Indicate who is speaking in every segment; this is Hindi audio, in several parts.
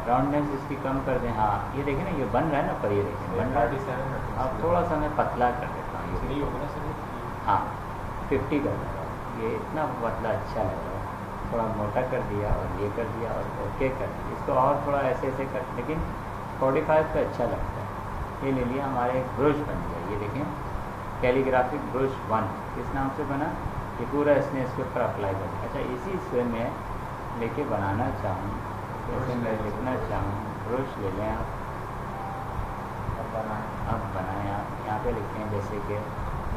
Speaker 1: राउंडनेस इसकी कम कर दें। हाँ ये देखें ना, ये बन रहा है ना पर, ये देखें बन रहा है। अब थोड़ा सा मैं पतला कर देता हूँ, ये
Speaker 2: होगा ना सर।
Speaker 1: हाँ 50 कर देता हूँ। ये इतना पतला अच्छा लग रहा है, थोड़ा मोटा कर दिया और ये कर दिया और ओके कर दिया। इसको और थोड़ा ऐसे ऐसे कर, लेकिन 45 पे अच्छा लगता है। ये ले लिया, हमारे एक ब्रश बन गया। ये देखें कैलीग्राफिक ब्रश 1 किस नाम से बना, ये पूरा इसने इसके ऊपर अप्लाई कर दिया। अच्छा इसी से मैं लेके बनाना चाहूँ, जैसे मैं लिखना चाहूँ, ब्रश ले लें आप, अब बनाएं आप। यहाँ पे लिखते हैं जैसे कि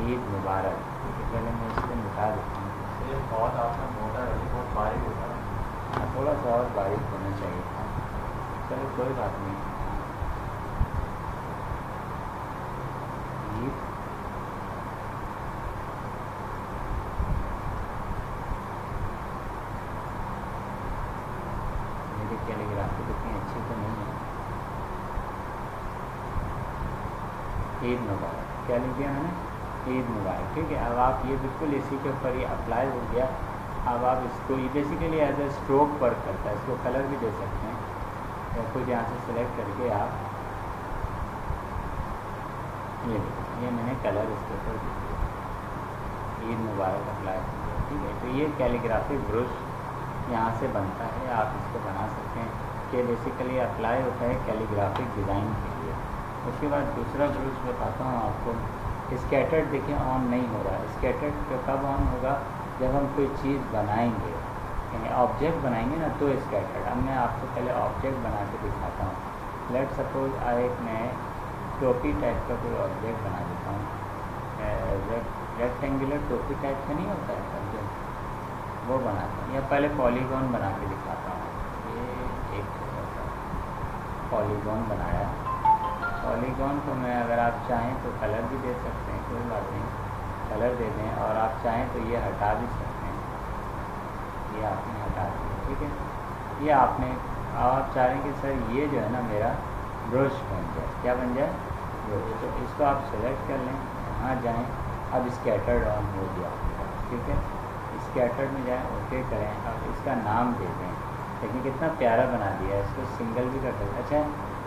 Speaker 1: ईद मुबारक। तो पहले मैं इसको मिटा देता हूँ।
Speaker 2: ये बहुत आपका मोटा है, बहुत बारीक होता है।
Speaker 1: हाँ थोड़ा सा और बारीक होना चाहिए था, चलो कोई बात नहीं। ईद मेरी कैलीग्राफी इतनी अच्छी तो नहीं है। ईद मुबारक क्या लिख दिया मैंने, ईद मुबारक। ठीक है, अब आप ये बिल्कुल इसी के ऊपर ये अप्लाई हो गया। अब आप इसको, ये basically as a stroke work करता है, इसको कलर भी दे सकते हैं, या कुछ यहाँ से सिलेक्ट करके आप ये मैंने कलर इसके ऊपर दे दिया, ईद मुबारक अप्लाई हो गया। ठीक है, तो ये कैलीग्राफिक ब्रश यहाँ से बनता है, आप इसको बना सकते हैं कि बेसिकली अप्लाई होता है कैलीग्राफिक डिज़ाइन के लिए। उसके बाद दूसरा ब्रश बताता हूँ आपको। स्कैटर्ड देखिए ऑन नहीं हो रहा है। स्कैटर्ड कब ऑन होगा, जब हम कोई चीज़ बनाएंगे, यानी ऑब्जेक्ट बनाएंगे ना, तो स्कैटर्ड। अब मैं आपको पहले ऑब्जेक्ट बना के दिखाता हूँ। लेट सपोज मैं टोपी टाइप का कोई ऑब्जेक्ट बना देता हूँ, रेक्टेंगुलर टोपी टाइप का नहीं होता है ऑब्जेक्ट, वो बनाता हूँ। या पहले पॉलीगॉन बना के दिखाता हूँ। ये एक पॉलीगॉन बनाया। पॉलीगॉन को मैं, अगर आप चाहें तो कलर भी दे सकते हैं, कोई बात नहीं, कलर दे दें। और आप चाहें तो ये हटा भी सकते हैं, ये आपने हटा दिया। ठीक है, ये आपने, आप चाह रहे हैं कि सर ये जो है ना मेरा ब्रश बन जाए, क्या बन जाए, ब्रश। तो इसको आप सेलेक्ट कर लें, यहाँ जाएँ। अब स्कैटर्ड ऑन हो गया। ठीक है, स्कैटर्ड में जाएँ, ओके करें। अब इसका नाम दे दें। देखिए कितना प्यारा बना दिया है। इसको सिंगल भी कर सकते हैं। अच्छा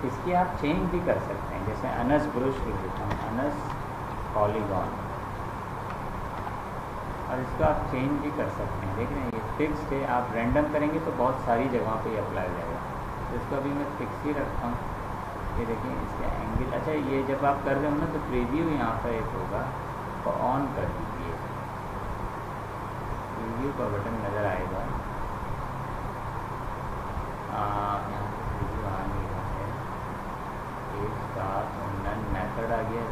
Speaker 1: इसकी आप चेंज भी कर सकते हैं, जैसे अनस ब्रश लिख देता हूँ, अनस पॉलीगॉन, और इसको आप चेंज भी कर सकते हैं। देख रहे हैं ये फिक्स्ड है, आप रैंडम करेंगे तो बहुत सारी जगहों पे अप्लाई हो जाएगा। तो इसको अभी मैं फिक्स ही रखता हूँ। ये देखिए इसका एंगल। अच्छा ये जब आप कर रहे हो ना तो प्रीव्यू यहाँ पर एक होगा, तो ऑन कर दीजिए, प्रीव्यू का बटन नज़र आएगा। यहाँ पर प्रीव्यू आ नहीं रहा है, मेथड आ गया।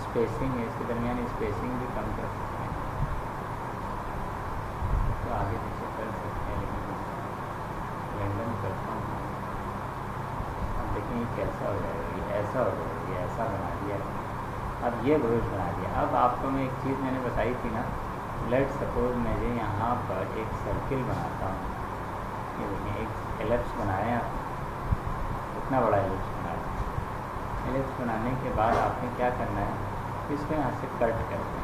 Speaker 1: स्पेसिंग है, इसके दरमियान स्पेसिंग भी कम कर सकते हैं, तो आगे पीछे कर सकते हैं, लेकिन रैंडम करता हूँ। अब देखें ये कैसा हो जाएगा, ये ऐसा हो जाएगा, ये ऐसा बना दिया। अब ये ब्रश बना दिया। अब आपको मैं एक चीज़ मैंने बताई थी ना, लेट सपोज मुझे यहाँ पर एक सर्किल बनाता हूँ। ये देखिए एक एलिप्स बनाया, इतना बड़ा एलिप्स बनाया। एलिप्स बनाने के बाद आपने क्या करना है, इसको यहाँ से कट कर दें,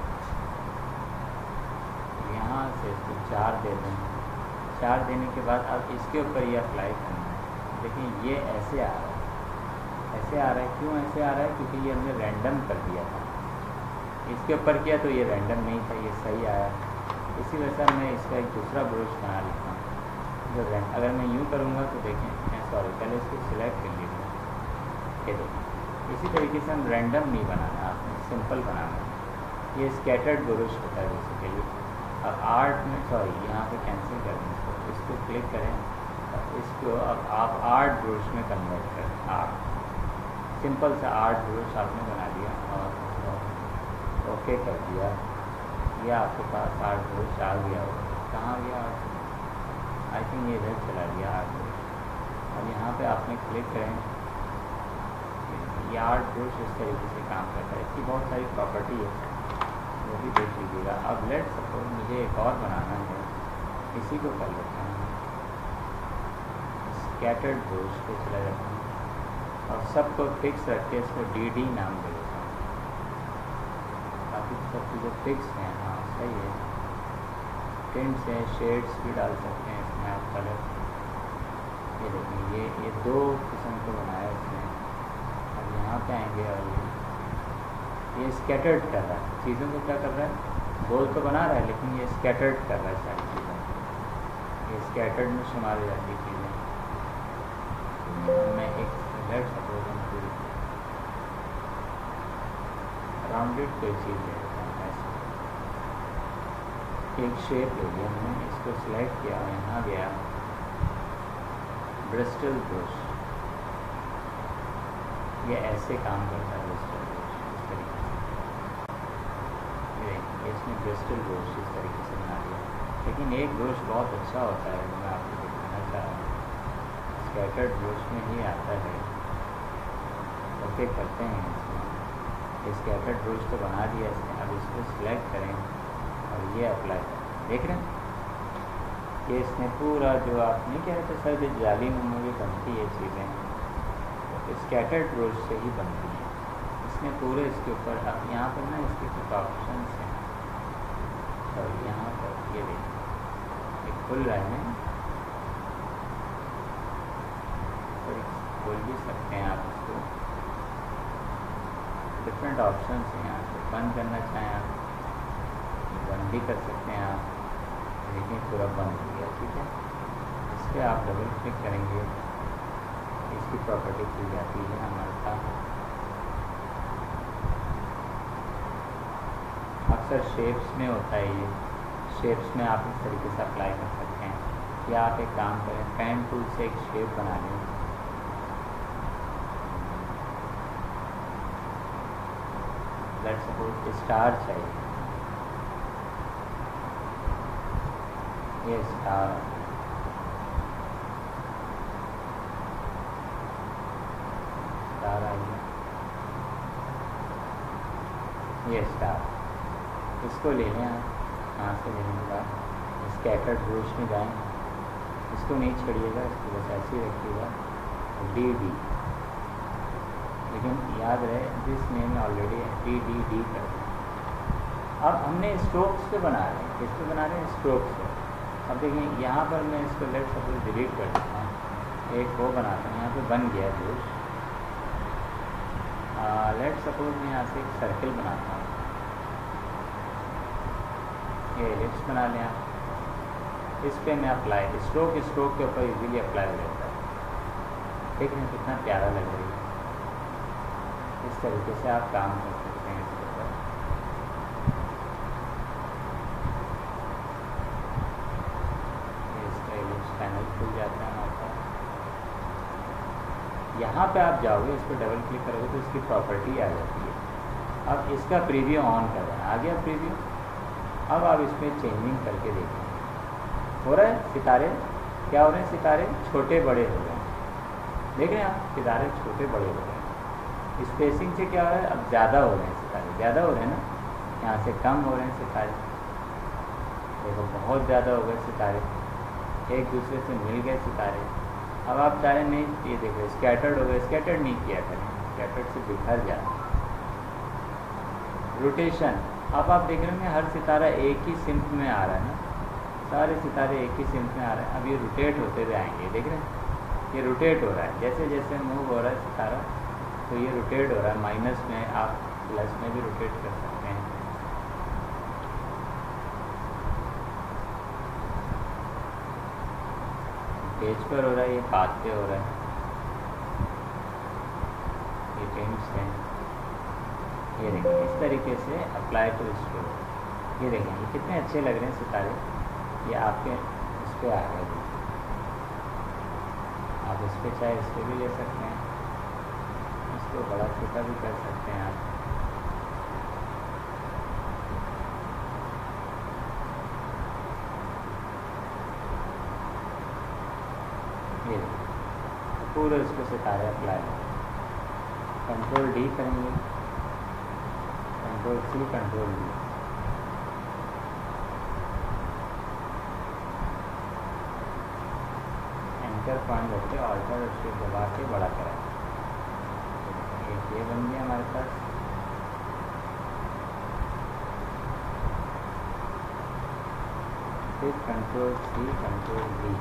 Speaker 1: यहाँ से इसको 4 दे दें। 4 देने के बाद अब इसके ऊपर ये अप्लाई करना है। देखिए ये ऐसे आ रहा है, ऐसे आ रहा है। क्यों ऐसे आ रहा है, क्योंकि ये हमने रैंडम कर दिया था। इसके ऊपर किया तो ये रैंडम नहीं था, ये सही आया। इसी वजह से मैं इसका एक दूसरा ब्रश बना लेता हूँ जो अगर मैं यूँ करूँगा तो देखें, सॉरी पहले इसको सिलेक्ट कर लीजिए। ये देखिए इसी तरीके से हम रैंडम नहीं बनाना, आपने सिंपल बनाना है। ये स्कैटर्ड ब्रश होता है बेसिकली। अब आर्ट में, सॉरी यहाँ पे कैंसिल कर दें, इसको क्लिक करें, इसको अब आप आर्ट ब्रश में कन्वर्ट करें। आर्ट सिंपल सा आर्ट ब्रश आपने बना दिया और ओके कर दिया। ये आपके पास आर्ट ब्रश आ गया होगा। कहाँ गया आर्ट, आई थिंक ये इधर चला गया आर्ट ब्रश। अब यहाँ पे आपने क्लिक करें, ये आर्ट ब्रश इस तरीके से काम करता है। इसकी बहुत सारी प्रॉपर्टी है, वो भी देख लीजिएगा। अब लेट सपोज मुझे एक और बनाना है, इसी को कर लेता हूँ, स्कैटर्ड ब्रश पे चला जाता हूँ और सबको फिक्स रख के इसको DD नाम दे देता हूँ। बाकी सब चीज़ें फिक्स हैं, हाँ सही है। टिंट्स हैं, शेड्स भी डाल सकते हैं इसमें आप, कलर दो किस्म को बनाया इसने। अब यहाँ पे आएंगे और ये स्कैटर्ड कर रहा है चीज़ों को, क्या कर रहा है, गोल तो बना रहा है लेकिन ये स्कैटर्ड कर रहा है सारी चीज़ें, ये स्कैटर्ड में शुमार हो जाती चीज़ें। मैं एक लेट सपोज राउंडेड कोई चीज़ ले लेता हूँ ऐसे, एक शेप ले लिया हमने, इसको सिलेक्ट किया, यहाँ गया ब्रिस्टल ब्रश, ये ऐसे काम करता है ब्रिस्टल ब्रश इस तरीके से, इसमें ब्रिस्टल ब्रश इस तरीके से बना दिया। लेकिन एक ब्रश बहुत अच्छा होता है, मैं आपको दिखाना चाह रहा हूँ, स्कैटर्ड ब्रश में ही आता है। ओके करते हैं इसमें, स्कैटर्ड ब्रश तो बना दिया इसने। अब इसको सिलेक्ट करें और ये अप्लाई करें, देख रहे हैं कि इसने पूरा, जो आप नहीं कह रहे थे सर जो जाली में बनती है चीज़ें, तो स्कैटर्ड ब्रश से ही बनती हैं। इसने पूरे इसके ऊपर, अब यहाँ पर ना इसके कुछ ऑप्शन हैं, तो यहाँ पर ये देखिए एक खुल रहे हैं, तो खोल भी सकते हैं आप इसको, डिफरेंट ऑप्शन हैं यहाँ पे। बंद करना चाहें आप बंद भी कर सकते हैं आप, लेकिन पूरा बंद हो गया, ठीक है। इस पर आप डबल क्लिक करेंगे, इसकी प्रॉपर्टी खुल जाती है हमारे पास। अक्सर शेप्स में होता है ये, शेप्स में आप इस तरीके से अप्लाई कर सकते हैं। या आप एक काम करें, पेन टूल से एक शेप बना लें, लेट्स सपोज स्टार चाहिए, ये स्टार, स्टार आइए, ये स्टार, इसको ले लें आप। यहाँ से लेने के बाद स्कैटर्ड ब्रश में जाएं, इसको नहीं छोड़िएगा, इसको बस ऐसे ही रखिएगा, डी, लेकिन याद रहे दिस नेम ऑलरेडी डी कर दिया। अब हमने स्ट्रोक्स पे बना रहे हैं, किस पे बना रहे हैं, स्ट्रोक्स पे। अब देखिए यहाँ पर मैं इसको लेट सपोज डिलीट कर देता हूँ, एक वो बनाता हूँ, यहाँ पे बन गया ब्रश। लेट सपोज मैं यहाँ से एक सर्किल बनाता हूँ, ये एलिप्स बना लें आप, इस पे मैं अप्लाई, स्ट्रोक के ऊपर इजीली अप्लाई हो जाता है। देख रहे हैं कितना प्यारा लग रही है, इस तरीके से आप काम कर सकते हैं इसके ऊपर। इसका एलिप्स पैनल खुल जाता है हमारे पास। यहाँ पे आप जाओगे, इस पर डबल क्लिक करोगे तो इसकी प्रॉपर्टी आ जाती है। अब इसका प्रीव्यू ऑन कर रहे हैं, आ गया प्रीव्यू। अब आप इसमें चेंजिंग करके देखें, हो रहा है सितारे, क्या हो रहे हैं, सितारे छोटे बड़े हो रहे हैं, देख रहे हैं आप, सितारे छोटे बड़े हो रहे हैं। स्पेसिंग से क्या हो रहा है, अब ज़्यादा हो रहे हैं सितारे, ज़्यादा हो रहे हैं ना, यहाँ से कम हो रहे हैं सितारे, देखो बहुत ज़्यादा हो गए सितारे, एक दूसरे से मिल गए सितारे। अब आप चाहे नहीं, ये देखो स्कैटर्ड हो गए, स्कैटर्ड नहीं किया करें, स्कैटर्ड से बिखर जाए। रोटेशन, अब आप देख रहे हैं हर सितारा एक ही सिम्प में आ रहा है ना, सारे सितारे एक ही सिम्प में आ रहे हैं। अब ये रोटेट होते हुए आएंगे, देख रहे हैं ये रोटेट हो रहा है, जैसे जैसे मूव हो रहा है सितारा तो ये रोटेट हो रहा है। माइनस में, आप प्लस में भी रोटेट कर सकते हैं। पेज पर हो रहा है, ये पाथ पे हो रहा है, ये टेम्स है। ये देखें इस तरीके से अप्लाई टू स्ट्रोक, ये देखें ये कितने अच्छे लग रहे हैं सितारे, ये आपके इस पर आ गए। आप इस पर चाहे इस पर भी ले सकते हैं, इसको बड़ा छोटा भी कर सकते हैं आप। ये पूरे उसको सितारे अप्लाई हो। कंट्रोल डी करेंगे, control C, control D, enter point रखते ऑल्टर उसको दबा के बड़ा करें। ये बन गया हमारे पास। फिर कंट्रोल सी, कंट्रोल डी,